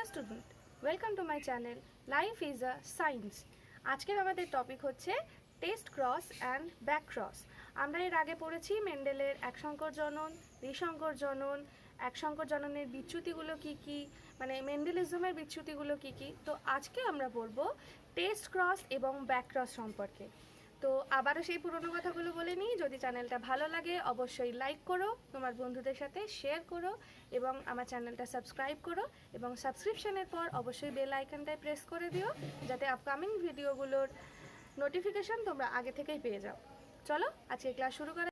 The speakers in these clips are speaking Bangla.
Student, welcome to my channel life is a science. আজকের আমাদের টপিক হচ্ছে test cross and back cross. আমরা এর আগে পড়েছি মেন্ডেলের একসংকর জনন, দ্বিসংকর জনন, একসংকর জননের বিচ্যুতিগুলো কি কি, মানে মেন্ডেলিজমের বিচ্যুতিগুলো কি কি। তো আজকে আমরা পড়ব টেস্ট ক্রস এবং ব্যাক ক্রস সম্পর্কে। তো আবারও সেই পুরনো কথাগুলো বলে নিই, যদি চ্যানেলটা ভালো লাগে অবশ্যই লাইক করো, তোমার বন্ধুদের সাথে শেয়ার করো এবং আমার চ্যানেলটা সাবস্ক্রাইব করো এবং সাবস্ক্রিপশনের পর অবশ্যই বেল আইকনটায় প্রেস করে দিও যাতে আপকামিং ভিডিওগুলোর নোটিফিকেশন তোমরা আগে থেকেই পেয়ে যাও। চলো আজকে ক্লাস শুরু করা।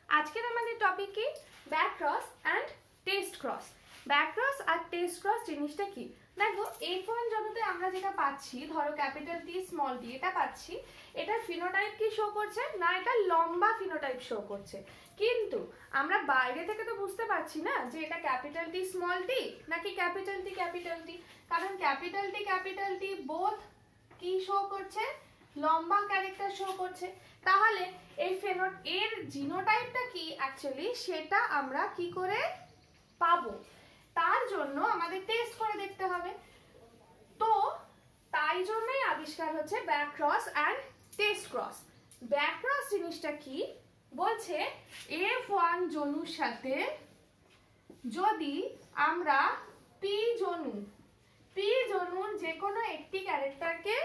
আজকের আমাদের টপিক কি? Back cross and test cross. Back cross আর টেস্ট ক্রস জিনিসটা কি? দেখো, F1 জন্তুতে আমরা যেটা পাচ্ছি, ধরো ক্যাপিটাল টি স্মল টি, এটা পাচ্ছি, এটার ফিনোটাইপ কি শো করছে? না, এটা লম্বা ফিনোটাইপ শো করছে। কিন্তু আমরা বাইরে থেকে তো বুঝতে পারছি না যে এটা ক্যাপিটাল টি স্মল টি নাকি ক্যাপিটাল টি, কারণ ক্যাপিটাল টি বোথ কি শো করছে? লম্বা ক্যারেক্টার শো করছে। তাহলে এর জিনোটাইপটা কি অ্যাকচুয়ালি, সেটা আমরা কি করে পাবো? তার জন্য আমাদের টেস্ট করে দেখতে হবে। তো তাই জন্যই আবিষ্কার হচ্ছে back cross and test cross. Back cross জিনিসটা কি বলছে, F1 জনুর সাথে যদি আমরা পি জনুর যে কোনো একটি ক্যারেক্টারকে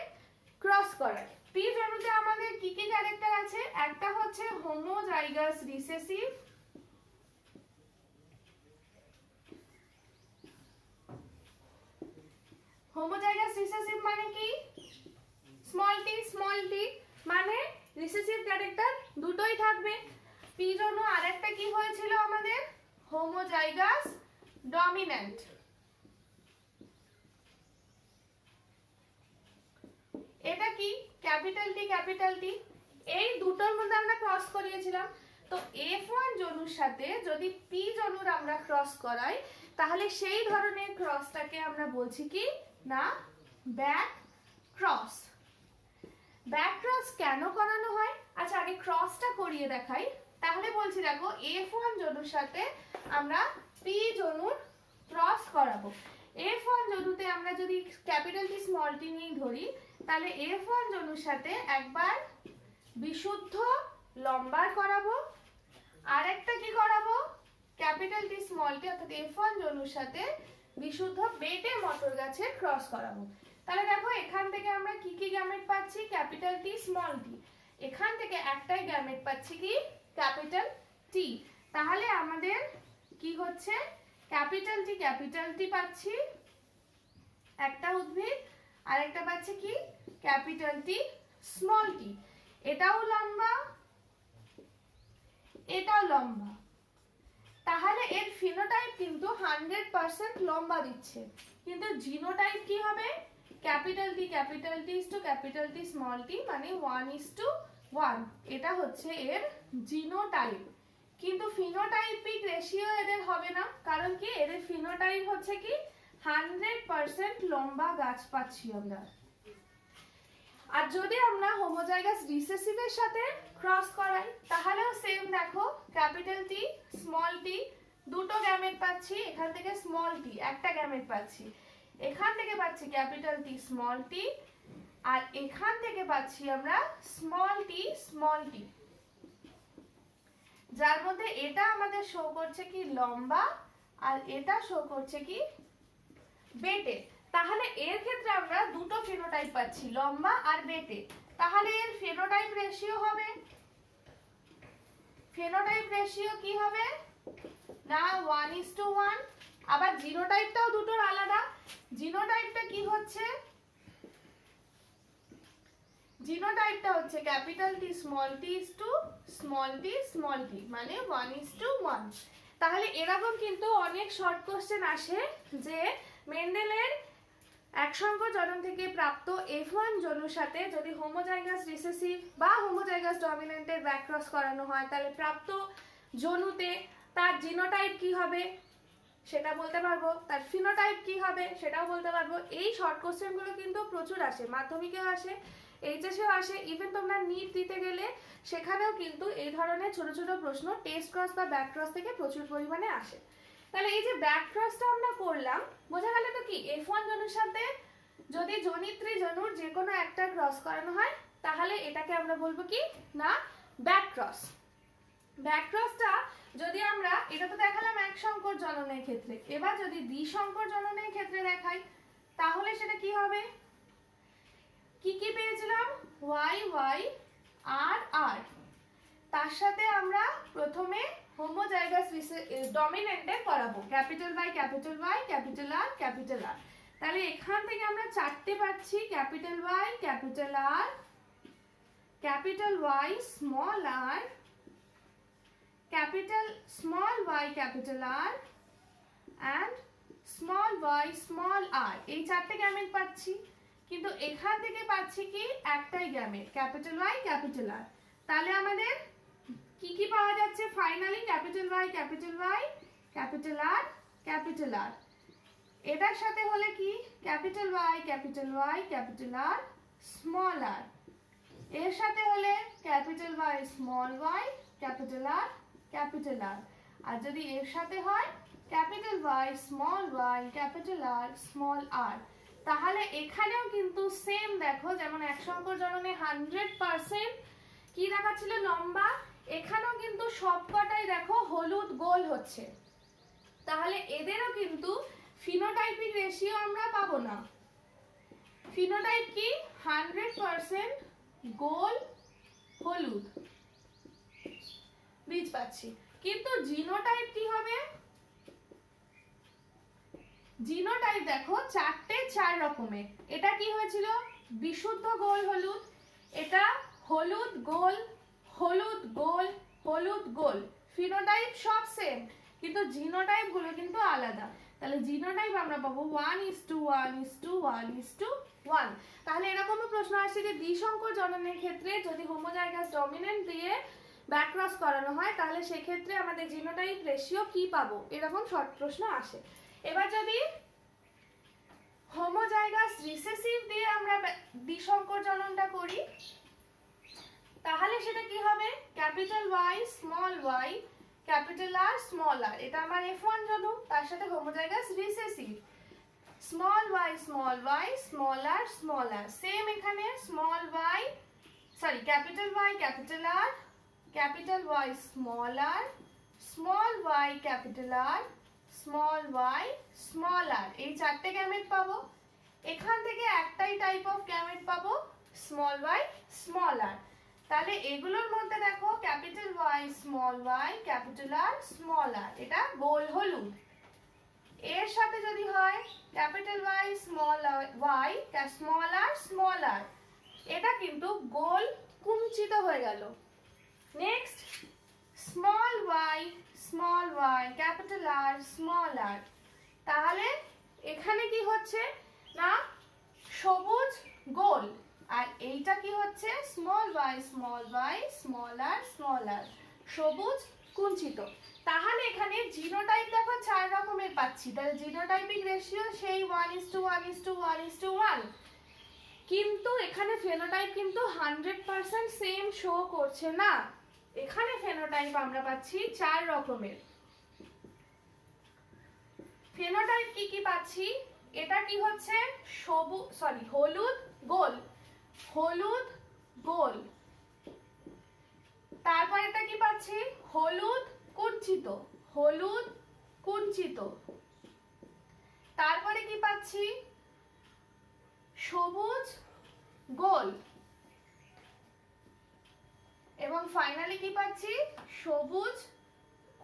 ক্রস করাই। পি জনুতে আমাদের কি কি ক্যারেক্টার আছে? একটা হচ্ছে হোমোজাইগাস রিসেসিভ, মানে কি? স্মল টি মানে রিসেসিভ ক্যারেক্টার দুটোই থাকবে। পি জন্য আরেকটা কি হয়েছিল আমাদের? Homozygous dominant. এটা কি? Capital T. এই দুটোর মধ্যে আমরা ক্রস করিয়েছিলাম। তো F1 জনুর সাথে যদি পি জনুর আমরা ক্রস করাই, তাহলে সেই ধরনের ক্রসটাকে আমরা বলছি কি না ব্যাক ক্রস। ব্যাক ক্রস কেন করানো হয়? আচ্ছা, আগে ক্রসটা করিয়ে দেখাই। তাহলে বলছি, দেখো, F1 জনুর সাথে আমরা পি জনুর ক্রস করাবো। F1 জনুতে আমরা যদি ক্যাপিটাল টি স্মল টি নিয়ে ধরি, তাহলে F1 জনুর সাথে একবার বিশুদ্ধ লম্বার করাবো, আর একটা কি করাবো? ক্যাপিটাল টি স্মল টি অর্থাৎ F1 জনুর সাথে বিশুদ্ধ বেটে মটর গাছের ক্রস করাবো। তাহলে দেখো, এখান থেকে আমরা কি কি গ্যামেট পাচ্ছি? ক্যাপিটাল টি স্মল টি। এখান থেকে একটাই গ্যামেট পাচ্ছি কি? Capital T. তাহলে আমাদের কি হচ্ছে? ক্যাপিটাল টি পাচ্ছি একটা উদ্ভিদ, আর একটা পাচ্ছি কি? ক্যাপিটাল টি স্মল টি। এটাও লম্বা, এটাও লম্বা। তাহলে এর ফিনোটাইপ কিন্তু 100% লম্বা দিচ্ছে, কিন্তু জিনোটাইপ কি হবে? Capital T to capital T small T, মানে 1:1। এটা হচ্ছে এর জিনোটাইপ। কিন্তু ফিনোটাইপিক রেশিও এদের হবে না, কারণ কি? এদের ফিনোটাইপ হচ্ছে কি 100% লম্বা গাছ পাচ্ছি আমরা। আর যদি আমরা হোমোজাইগাস রিসেসিভের সাথে ক্রস করাই, তাহলেও সেম। দেখো, ক্যাপিটাল টি স্মল টি দুটো গ্যামেট পাচ্ছি, এখান থেকে স্মল টি একটা গ্যামেট পাচ্ছি, এখান থেকে পাচ্ছি ক্যাপিটাল টি স্মল টি, আর এখান থেকে পাচ্ছি আমরা স্মল টি, যার মধ্যে এটা আমাদের শো করছে কি লম্বা, আর এটা শো করছে কি বেটে। তাহলে এর ক্ষেত্রে আমরা দুটো ফিনোটাইপ পাচ্ছি, লম্বা আর বেটে। তাহলে এর ফিনোটাইপ রেশিও হবে, কি হবে না 1:1। আবার জিনোটাইপটাও দুটোর আলাদা। জিনোটাইপটা কি হচ্ছে? জিনোটাইপটা হচ্ছে ক্যাপিটাল টি স্মল টি, মানে 1:1। তাহলে এরকম কিন্তু অনেক শর্ট কোশ্চেন আসে যে মেন্ডেলের একসংকর জনন থেকে প্রাপ্ত F1 জনুর সাথে যদি হোমোজাইগাস রিসেসিভ বা হোমোজাইগাস ডমিন্যান্টের ব্যাক ক্রস করানো হয়, তাহলে প্রাপ্ত জনুতে তার জিনোটাইপ কি হবে সেটা বলতে পারবো, তার ফিনোটাইপ কি হবে সেটাও বলতে পারবো। এই শর্ট কোশ্চেনগুলো কিন্তু প্রচুর আসে, মাধ্যমিকেও আসে এইচএসেও আসে, ইভেন তোমরা নিট দিতে গেলে সেখানেও কিন্তু এই ধরনের ছোট ছোট প্রশ্ন টেস্ট ক্রস বা ব্যাক ক্রস থেকে প্রচুর পরিমাণে আসে। তাহলে এই যে ব্যাক ক্রসটা আমরা করলাম, বোঝা গেল তো কি F1 জনুর সাথে যদি জনিত্রী জনুর যে কোনো একটা ক্রস করানো হয় তাহলে এটাকে আমরা বলবো কি না ব্যাক ক্রস। ব্যাক ক্রসটা যদি আমরা, এটা তো দেখালাম এক সংকর জননের ক্ষেত্রে, এবার যদি দ্বিসংকর জননের ক্ষেত্রে দেখাই তাহলে সেটা কি হবে? কি কি পেয়েছিলাম? y y r r, তার সাথে আমরা প্রথমে হোমোজাইগাস ডমিনেন্টে করাবো capital Y capital Y capital R capital R। তাহলে এখান থেকে আমরা চারটে পাচ্ছি, capital Y capital R capital Y small r capital small y capital R and small y small r, এই চারটে গ্যামেট পাচ্ছি। কিন্তু এখান থেকে পাচ্ছি কি একটাই gamete capital Y capital R। তাহলে আমাদের কি কি পাওয়া যাচ্ছে finally? Capital Y capital Y capital R capital R, এটার সাথে হলে কি capital Y capital Y capital R small r, এর সাথে হলে capital Y small y capital R capital R, আর যদি এর সাথে হয় capital Y small y capital R small r, তাহলে এখানেও কিন্তু সেম দেখো যেমন এক সংকর জননে 100% কি দেখাচ্ছিল লম্বা, এখানেও কিন্তু সবকটাই দেখো হলুদ গোল হচ্ছে। তাহলে এদেরও কিন্তু ফিনোটাইপিক রেশিও আমরা পাবো না। ফিনোটাইপ কি 100% গোল হলুদ বীজ পাচ্ছি, কিন্তু জিনোটাইপ কি হবে? জিনোটাইপ দেখো চারটে চার রকমের। এটা কি হয়েছিল? বিশুদ্ধ গোল হলুদ, এটা হলুদ গোল হলুদ গোল হলুদ গোল, ফিনোটাইপ সব সেম কিন্তু জিনোটাইপ গুলো কিন্তু আলাদা। তাহলে জিনোটাইপ আমরা পাবো 1:1:1:1। তাহলে এরকমও প্রশ্ন আসছে যে দ্বিসংকর জননের ক্ষেত্রে যদি হোমোজাইগাস ডমিনেন্ট দিয়ে ব্যাক ক্রস করানো হয় তাহলে সেক্ষেত্রে আমাদের জিনোটাইপ রেশিও কি পাবো, এরকম শর্ট প্রশ্ন আসে। এবার যদি হোমোজাইগাস রিসেসিভ দিয়ে আমরা দ্বিসংকর জননটা করি তাহলে সেটা কি হবে? Capital Y small y capital R small r, এটা আমার F1 জনন, তার সাথে homozygous recessive small y small y small r small r, same এখানে small y sorry capital Y capital R capital Y small r small y capital R small y small r, এই চারটে গ্যামেট পাবো। এখান থেকে একটাই টাইপ অফ গ্যামেট পাবো স্মল y স্মল r। তাহলে এগুলোর মধ্যে দেখো capital Y small y capital R small r, এটা গোল হলুদ। এর সাথে যদি হয় capital Y small y small r small r, এটা কিন্তু গোল কুঞ্চিত হয়ে গেল। Next small y capital R small r, তাহলে এখানে কি হচ্ছে না সবুজ গোল, আর এইটা কি হচ্ছে small y small y small r small r সবুজ কুঞ্চিত। তাহলে এখানে জিনোটাইপ দেখো চার রকমের পাচ্ছি, তাহলে জিনোটাইপিক রেশিও সেই 1:1:1:1, কিন্তু এখানে ফেনোটাইপ কিন্তু 100% সেম শো করছে না। এখানে ফেনোটাইপ আমরা পাচ্ছি চার রকমের। ফেনোটাইপ কি কি পাচ্ছি? এটা কি হচ্ছে হলুদ গোল হলুদ গোল, তারপর এটা কি পাচ্ছি হলুদ কুঞ্চিত হলুদ কুঞ্চিত, তারপরে কি পাচ্ছি সবুজ গোল, এবং ফাইনালি কি পাচ্ছি সবুজ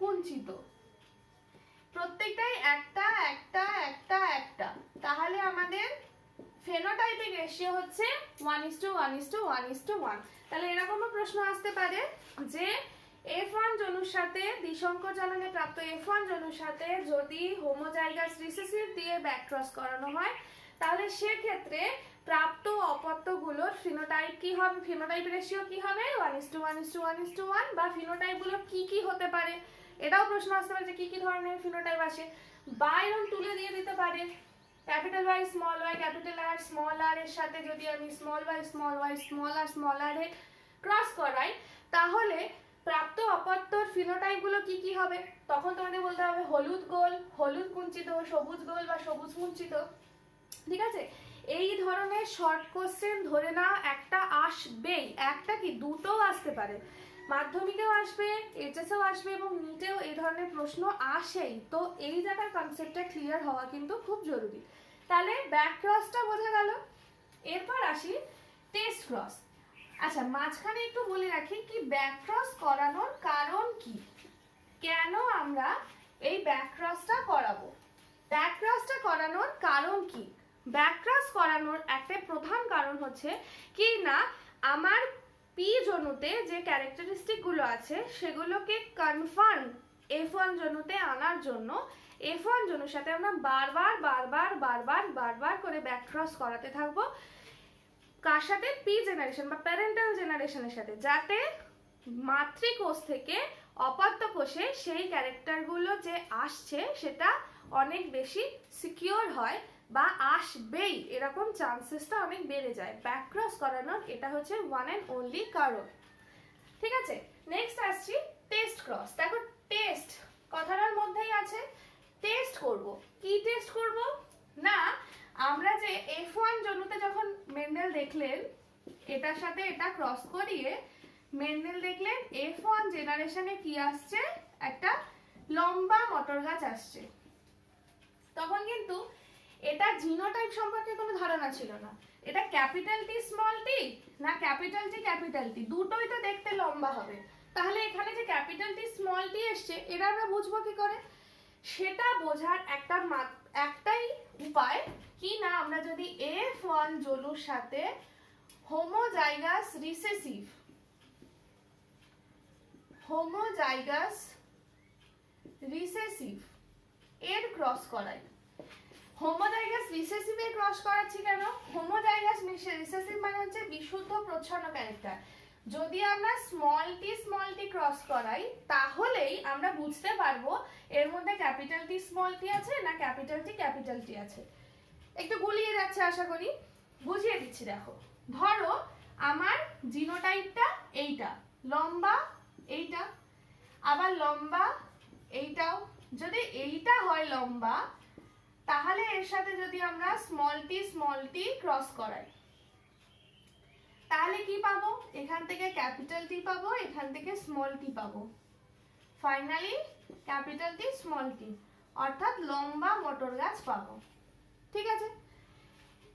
কুঞ্চিত। প্রত্যেকটাই একটা একটা একটা একটা, তাহলে আমাদের ফেনোটাইপিক রেশিও হচ্ছে 1:1:1:1। তাহলে এরকমও প্রশ্ন আসতে পারে যে F1 জনুর সাথে দ্বিসংকর জননে প্রাপ্ত F1 জনুর সাথে যদি হোমোজাইগাস রিসেসিভ দিয়ে ব্যাক ক্রস করানো হয় তাহলে সেক্ষেত্রে প্রাপ্ত অপত্যগুলোর ফিনোটাইপ কি হবে, ফিনোটাইপ রেশিও কি হবে 1:1:1:1, বা ফিনোটাইপগুলো কি কি হতে পারে এটাও প্রশ্ন আসতে পারে যে কি কি ধরনের ফিনোটাইপ আসে, বা এরকম তুলে দিয়ে দিতে পারে capital Y capital R small R এর সাথে যদি আমি স্মল ওয়াই স্মল আর এর ক্রস করাই, তাহলে প্রাপ্ত অপত্যর ফিনোটাইপগুলো কি কি হবে? তখন তোমাদের বলতে হবে হলুদ গোল, হলুদ কুঞ্চিত, সবুজ গোল বা সবুজ কুঞ্চিত। ঠিক আছে, এই ধরনের শর্ট কোশ্চেন ধরে নাও একটা আসবেই, একটা কি দুটোও আসতে পারে, মাধ্যমিকেও আসবে, এইচএসেও আসবে এবং নিটেও এই ধরনের প্রশ্ন আসেই। তো এই জায়গার কনসেপ্টটা ক্লিয়ার হওয়া কিন্তু খুব জরুরি। তাহলে ব্যাক ক্রসটা বোঝা গেল। এরপর আসি টেস্ট ক্রস। আচ্ছা, মাঝখানে একটু বলে রাখি কি ব্যাক ক্রস করানোর কারণ কি, কেন আমরা এই ব্যাক ক্রসটা করাবো। ব্যাক ক্রসটা করানোর কারণ কি? ব্যাক ক্রস করানোর একটা প্রধান কারণ হচ্ছে কি না, আমার পি জনুতে যে ক্যারেক্টারিস্টিক গুলো আছে সেগুলোকে কনফার্ম F1 জনুতে আনার জন্য F1 জনুর সাথে আমরা বারবার করে ব্যাক ক্রস করাতে থাকবো। কার সাথে? পি জেনারেশন বা প্যারেন্টাল জেনারেশনের সাথে, যাতে মাতৃকোষ থেকে অপত্য কোষে সেই ক্যারেক্টারগুলো যে আসছে সেটা অনেক বেশি সিকিউর হয় বা আসবেই এরকম চান্সেসটা অনেক বেড়ে যায়। ব্যাক ক্রস করানোর এটা হচ্ছে ওয়ান অ্যান্ড অনলি কারণ। ঠিক আছে, নেক্সট আসছি টেস্ট ক্রস। দেখো টেস্ট কথাটার মধ্যেই আছে, টেস্ট করব। কি টেস্ট করব না, আমরা যে F1 জনুতে যখন মেন্ডেল দেখলেন এটার সাথে এটা ক্রস করিয়ে মেন্ডেল দেখলেন F1 জেনারেশনে কি আসছে, একটা লম্বা মটর গাছ আসছে। তখন কিন্তু এটা জিনোটাইপ সম্পর্কে কোনো ধারণা ছিল না, এটা ক্যাপিটাল টি স্মল টি না ক্যাপিটাল টি, দুটোই তো দেখতে লম্বা হবে। তাহলে এখানে যে ক্যাপিটাল টি স্মল টি এসছে এটা আমরা বুঝবো কি করে? সেটা বোঝার একটাই উপায় কি না, আমরা যদি F1 জনুর সাথে হোমোজাইগাস রিসেসিভ এর ক্রস করাই। হোমোজাইগাস রিসেসিভ এর ক্রস করাচ্ছি কেন? হোমোজাইগাস রিসেসিভ মানে হচ্ছে বিশুদ্ধ প্রচ্ছন্ন ক্যারেক্টার। যদি আমরা স্মল টি ক্রস করাই তাহলেই আমরা বুঝতে পারবো এর মধ্যে ক্যাপিটাল টি স্মল টি আছে না ক্যাপিটাল টি আছে। একটু গুলিয়ে যাচ্ছে আশা করি, বুঝিয়ে দিচ্ছি। দেখো, ধরো আমার জিনোটাইপটা এইটা, লম্বা এইটা, আবার লম্বা এইটাও। যদি এইটা হয় লম্বা, তাহলে এর সাথে যদি আমরা স্মল টি ক্রস করাই তাহলে কি পাবো? এখান থেকে ক্যাপিটাল টি পাবো, এখান থেকে স্মল টি পাবো, ফাইনালি ক্যাপিটাল টি স্মল টি, অর্থাৎ লম্বা মটর গাছ পাবো। ঠিক আছে,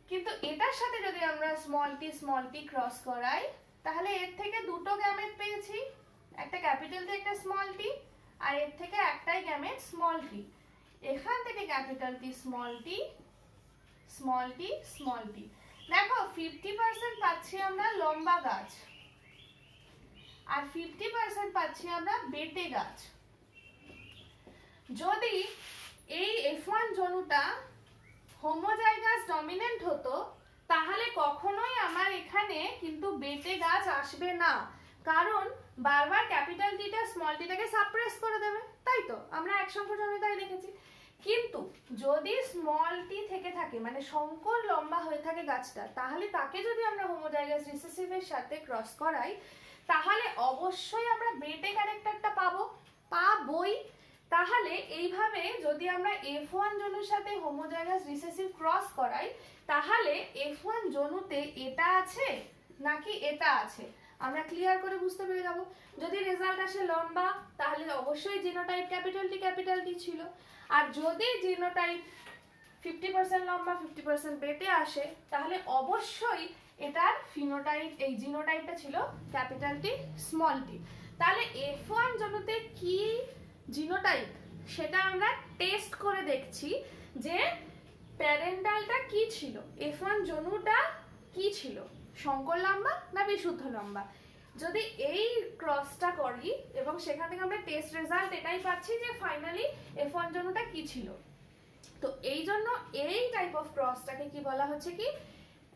কিন্তু এটার সাথে যদি আমরা স্মল টি ক্রস করাই তাহলে এর থেকে দুটো গ্যামেট পেয়েছি, একটা ক্যাপিটাল টি একটা স্মল টি, আর এর থেকে একটাই গ্যামেট স্মল টি। এখান থেকে ক্যাপিটাল টি স্মল টি। দেখো 50% পাচ্ছি আমরা লম্বা গাছ আর 50% পাচ্ছি আমরা বেটে গাছ। যদি এই F1 জনুটা হোমোজাইগাস ডমিনেন্ট হতো তাহলে কখনোই আমার এখানে কিন্তু বেটে গাছ আসবে না, কারণ বারবার ক্যাপিটাল টিটা স্মল টিটাকে সাপ্রেস করে দেবে, তাই তো আমরা এক সংখ্যজনিতায় দেখেছি। কিন্তু যদি স্মল টি থেকে থাকে মানে সংকর লম্বা হয়ে থাকে গাছটা, তাহলে তাকে যদি আমরা হোমোজাইগাস রিসেসিভের সাথে ক্রস করাই তাহলে অবশ্যই আমরা বেটে ক্যারেক্টারটা পাবোই। তাহলে এইভাবে যদি আমরা F1 জনুর সাথে হোমোজাইগাস রিসেসিভ ক্রস করাই তাহলে F1 জনুতে এটা আছে নাকি এটা আছে আমরা ক্লিয়ার করে বুঝতে পেরে যাব। যদি রেজাল্ট আসে লম্বা তাহলে অবশ্যই জিনোটাইপ ক্যাপিটাল টি ছিল, আর যদি জিনোটাইপ 50% লম্বা 50% বেটে আসে তাহলে অবশ্যই এটার ফিনোটাইপ এই জিনোটাইপটা ছিল ক্যাপিটাল টি স্মল টি। তাহলে F1 জনুতে কি জিনোটাইপ সেটা আমরা টেস্ট করে দেখছি যে প্যারেন্টালটা কি ছিল, F1 জনুটা কি ছিল, সংকর লম্বা না বিশুদ্ধ লম্বা। যদি এই ক্রসটা করি এবং সেখান থেকে আমরা টেস্ট রেজাল্ট এটাই পাচ্ছি যে ফাইনালি F1 জনুটা কি ছিল। তো এই জন্য এই টাইপ অফ ক্রসটাকে কি বলা হচ্ছে কি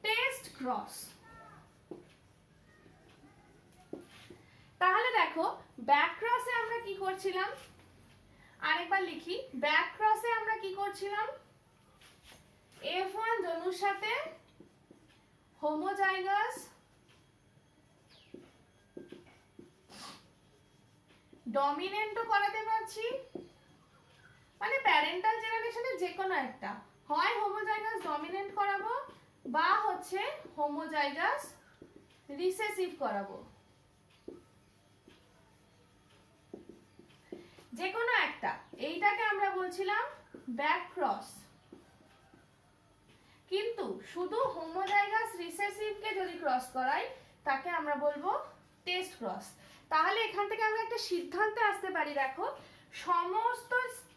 টেস্ট ক্রস। তাহলে দেখো ব্যাক ক্রসে আমরা কি করছিলাম, আরেকবার লিখি, ব্যাক ক্রসে আমরা কি করছিলাম, F1 জনুর সাথে হোমোজাইগাস ডমিনেন্টও করাতে পারছি, মানে প্যারেন্টাল জেনারেশনে যে কোনো একটা, হয় হোমোজাইগাস ডমিনেন্ট করাবো বা হচ্ছে হোমোজাইগাস রিসেসিভ করাবো, যে কোনো একটা। এইটাকে আমরা বলছিলাম ব্যাক ক্রস। কিন্তু শুধু হোমোজাইগাস রিসেসিভকে যদি ক্রস করাই তাকে আমরা বলবো টেস্ট ক্রস। তাহলে এখান থেকে আমরা একটা সিদ্ধান্তে আসতে পারি, দেখো সমস্ত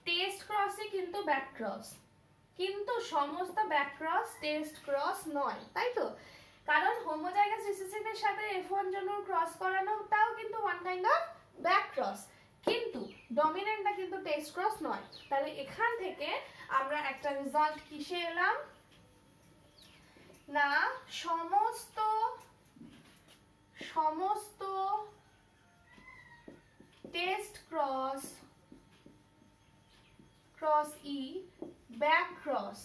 টেস্ট ক্রসই কিন্তু ব্যাক ক্রস, কিন্তু সমস্ত ব্যাক ক্রস টেস্ট ক্রস নয়, তাই তো? কারণ হোমোজাইগাস রিসেসিভের সাথে F1 জনুর ক্রস করানোটাও কিন্তু one kind of back cross, কিন্তু ডমিনেন্টটা কিন্তু টেস্ট ক্রস নয়। তাহলে এখান থেকে আমরা একটা রেজাল্ট কিসে এলাম না, সমস্ত test cross E back cross,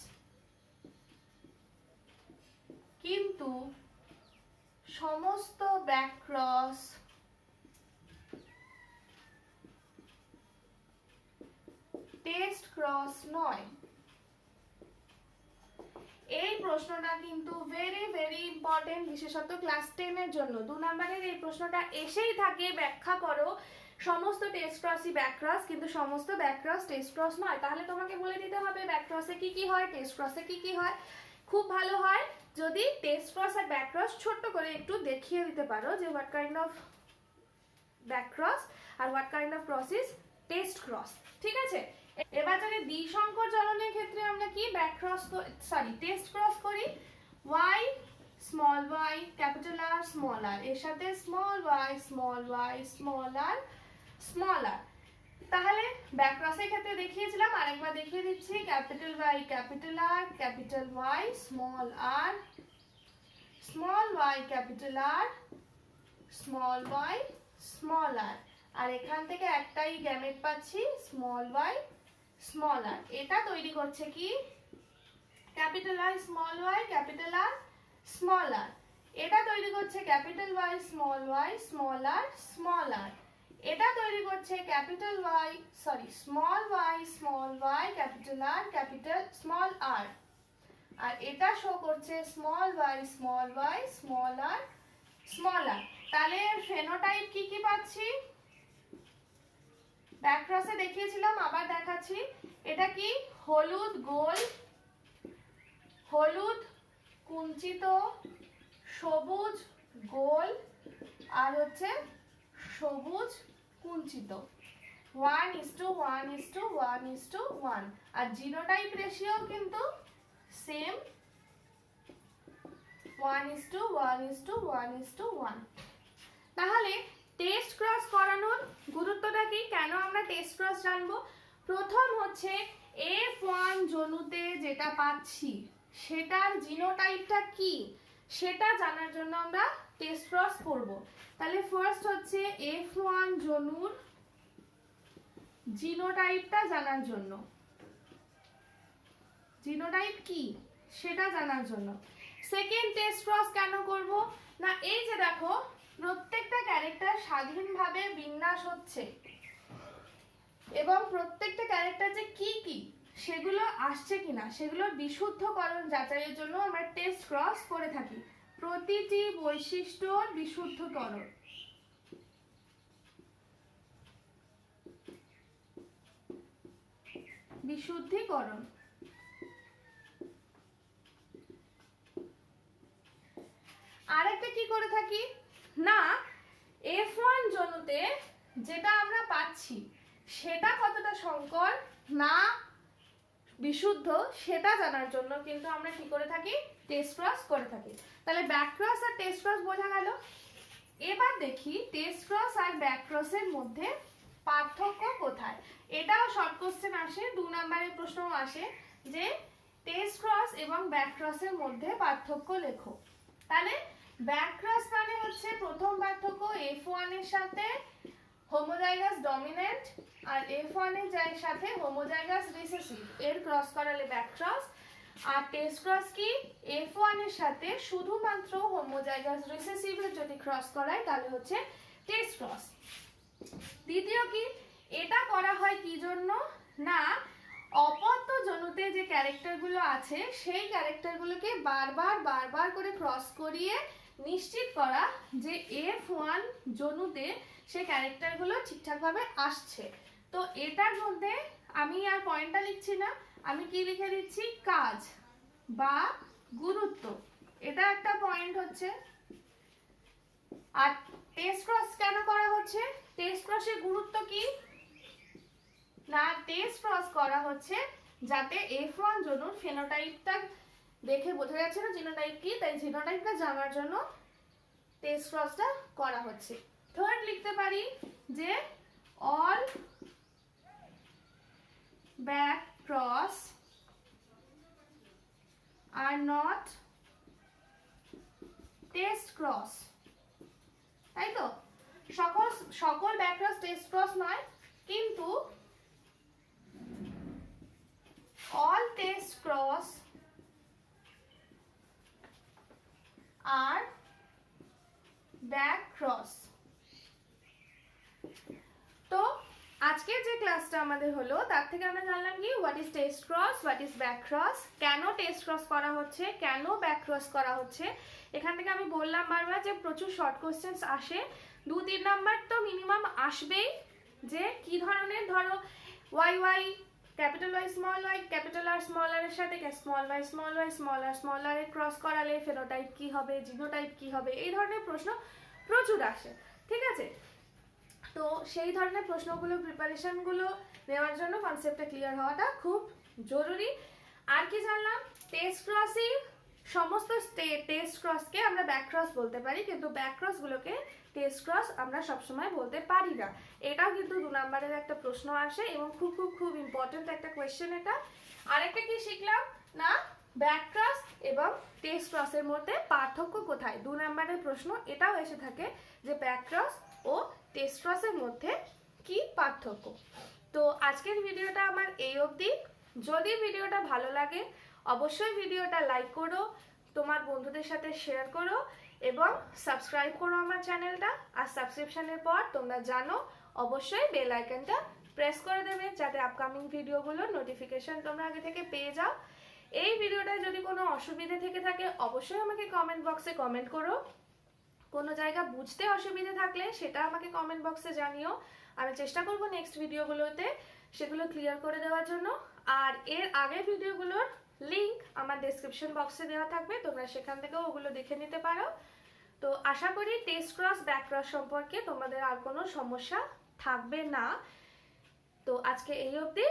কিন্তু সমস্ত ব্যাক ক্রস টেস্ট ক্রস নয়। এই প্রশ্নটা কিন্তু ভেরি ভেরি ইম্পর্টেন্ট, বিশেষত ক্লাস 10 এর জন্য। 2 নম্বরের এই প্রশ্নটা এসেই থাকে, ব্যাখ্যা করো সমস্ত টেস্ট ক্রসই ব্যাক ক্রস কিন্তু সমস্ত ব্যাক ক্রস টেস্ট ক্রস নয়। তাহলে তোমাকে বলে দিতে হবে ব্যাক ক্রসে কি কি হয়, টেস্ট ক্রসে কি কি হয়। খুব ভালো হয় যদি টেস্ট ক্রস আর ব্যাক ক্রস ছোট্ট করে একটু দেখিয়ে দিতে পারো যে what kind of back cross আর what kind of cross is test cross, ঠিক আছে? এবার যদি দ্বিসংকর জ্বলনের ক্ষেত্রে আমরা কি ব্যাক ক্রস টেস্ট ক্রস করি, y small y capital R small r এর সাথে small y small r small r। তাহলে ব্যাক ক্রসের ক্ষেত্রে দেখিয়েছিলাম, আরেকবার দেখিয়ে দিচ্ছি, capital Y capital R capital Y small r capital R small y small r। আর এখান থেকে একটাই গ্যামেট পাচ্ছি স্মল y স্মল r। এটা তৈরি করছে কি capital I small y capital R small r। এটা তৈরি করছে capital Y small y small r small r। এটা তৈরি করছে capital Y small y capital R capital small r। আর এটা শো করছে small y small r small r। তাহলে ফেনোটাইপ কি কি পাচ্ছি, ব্যাক ক্রসে দেখিয়েছিলাম, আবার দেখাচ্ছি। এটা কি হলুদ গোল, হলুদ কুঞ্চিত, সবুজ গোল আর হচ্ছে সবুজ কুঞ্চিত, 1:1:1:1। আর জিনোটাইপ রেশিও কিন্তু সেম 1:1:1:1। তাহলে টেস্ট ক্রস করানোর গুরুত্বটা কি, কেন আমরা টেস্ট ক্রস জানবো? প্রথম হচ্ছে F1 জনুতে যেটা পাচ্ছি সেটার জিনোটাইপটা কি সেটা জানার জন্য আমরা টেস্ট ক্রস করব। তাহলে ফার্স্ট হচ্ছে F1 জনুর জিনোটাইপটা জানার জন্য, জিনোটাইপ কি সেটা জানার জন্য। সেকেন্ড টেস্ট ক্রস কেন করব না, এই যে দেখো প্রত্যেকটা ক্যারেক্টার স্বাধীনভাবে বিন্যাস হচ্ছে এবং প্রত্যেকটা ক্যারেক্টার যে কি কি সেগুলো আসছে কিনা সেগুলোর বিশুদ্ধকরণ যাচাইয়ের জন্য আমরা টেস্ট ক্রস করে থাকি। প্রতিটি বৈশিষ্ট্যর বিশুদ্ধকরণ, বিশুদ্ধিকরণ। আরেকটা কি করে থাকি না, F1 জনুতে যেটা আমরা পাচ্ছি সেটা কতটা সংকর না বিশুদ্ধ সেটা জানার জন্য কিন্তু আমরা কি করে থাকি টেস্ট ক্রস করে থাকি। তাহলে ব্যাক ক্রস আর টেস্ট ক্রস বোঝা গেল। এবার দেখি টেস্ট ক্রস আর ব্যাক ক্রসের মধ্যে পার্থক্য কোথায়। এটাও শর্ট কোশ্চেন আসে, 2 নম্বরের প্রশ্নও আসে যে টেস্ট ক্রস এবং ব্যাক ক্রসের মধ্যে পার্থক্য লেখো। তাহলে ব্যাক ক্রস মানে হচ্ছে প্রথম পার্থক্য F1 এর সাথে হোমোজাইগাস ডমিনেন্ট আর F1 এর সাথে হোমোজাইগাস রিসেসিভ এর ক্রস করালে ব্যাক ক্রস। আর টেস্ট ক্রস কি, F1 এর সাথে শুধুমাত্র হোমোজাইগাস রিসেসিভের যদি ক্রস করায় তাহলে হচ্ছে টেস্ট ক্রস। দ্বিতীয় কি, এটা করা হয় কি জন্য না, অপত্য জনুতে যে ক্যারেক্টারগুলো আছে সেই ক্যারেক্টারগুলোকে বারবার বারবার করে ক্রস করিয়ে নিশ্চিত করা যে F1 জনুতে সেই ক্যারেক্টারগুলো ঠিকঠাকভাবে আসছে। তো এটার মধ্যে আমি আর পয়েন্টটা লিখছি না, আমি কি লিখে দিচ্ছি, কাজ বা গুরুত্ব, এটা একটা পয়েন্ট হচ্ছে। আর টেস্ট ক্রস কেন করা হচ্ছে, টেস্ট ক্রসের গুরুত্ব কি না, টেস্ট ক্রস করা হচ্ছে যাতে F1 জনুর ফেনোটাইপটা দেখে বোঝা যাচ্ছে না জিনোটাইপ কি, তাই জিনোটাইপটা জানার জন্য টেস্ট ক্রসটা করা হচ্ছে। থার্ড লিখতে পারি যে all back cross are not test cross, তাই তো, সকল ব্যাক ক্রস টেস্ট ক্রস নয়, কিন্তু all test cross are back cross। তো আজকে যে ক্লাসটা আমাদের হলো তার থেকে আমরা জানলাম কি, what is test cross, what is back cross, কেন টেস্ট ক্রস করা হচ্ছে, কেন ব্যাক ক্রস করা হচ্ছে। এখান থেকে আমি বললাম বারবার যে প্রচুর শর্ট কোশ্চেন্স আসে, 2-3 নাম্বার তো মিনিমাম আসবেই, যে কি ধরনের, ধরো Y capital Y small Y capital R small R এর সাথে স্মল ওয়াই স্মল আর এর ক্রস করালে ফেনোটাইপ কি হবে, জিনোটাইপ কি হবে, এই ধরনের প্রশ্ন প্রচুর আসে, ঠিক আছে। তো সেই ধরনের প্রশ্নগুলো প্রিপারেশনগুলো নেওয়ার জন্য কনসেপ্টটা ক্লিয়ার হওয়াটা খুব জরুরি। আর কি জানলাম, টেস্ট ক্রসই সমস্ত টেস্ট ক্রসকে আমরা ব্যাক ক্রস বলতে পারি, কিন্তু ব্যাক ক্রসগুলোকে টেস্ট ক্রস আমরা সবসময় বলতে পারি না। এটাও কিন্তু 2 নম্বরের একটা প্রশ্ন আসে এবং খুব খুব খুব ইম্পর্টেন্ট একটা কোয়েশ্চেন এটা। আরেকটা কি শিখলাম না, ব্যাক ক্রস এবং টেস্ট ক্রসের মধ্যে পার্থক্য কোথায়, 2 নম্বরের প্রশ্ন এটাও এসে থাকে যে ব্যাক ক্রস ও টেস্ট ক্রসের মধ্যে কি পার্থক্য। তো আজকের ভিডিওটা আমার এই অবধি। যদি ভিডিওটা ভালো লাগে অবশ্যই ভিডিওটা লাইক করো, তোমার বন্ধুদের সাথে শেয়ার করো এবং সাবস্ক্রাইব করো আমার চ্যানেলটা। আর সাবস্ক্রিপশনের পর তোমরা জানো অবশ্যই বেল আইকনটা প্রেস করে দেবে, যাতে আপকামিং ভিডিওগুলোর নোটিফিকেশন তোমরা আগে থেকে পেয়ে যাও। এই ভিডিওটায় যদি কোনো অসুবিধে থেকে থাকে অবশ্যই আমাকে কমেন্ট বক্সে কমেন্ট করো, কোনো জায়গা বুঝতে অসুবিধে থাকলে সেটা আমাকে কমেন্ট বক্সে জানিও, আমি চেষ্টা করব নেক্সট ভিডিওগুলোতে সেগুলো ক্লিয়ার করে দেওয়ার জন্য। আর এর আগের ভিডিওগুলোর লিংক আমার ডেসক্রিপশন বক্সে দেওয়া থাকবে, তোমরা সেখান থেকেও ওগুলো দেখে নিতে পারো। তো আশা করি টেস্ট ক্রস ব্যাক ক্রস সম্পর্কে তোমাদের আর কোনো সমস্যা থাকবে না। তো আজকে এই অবধি।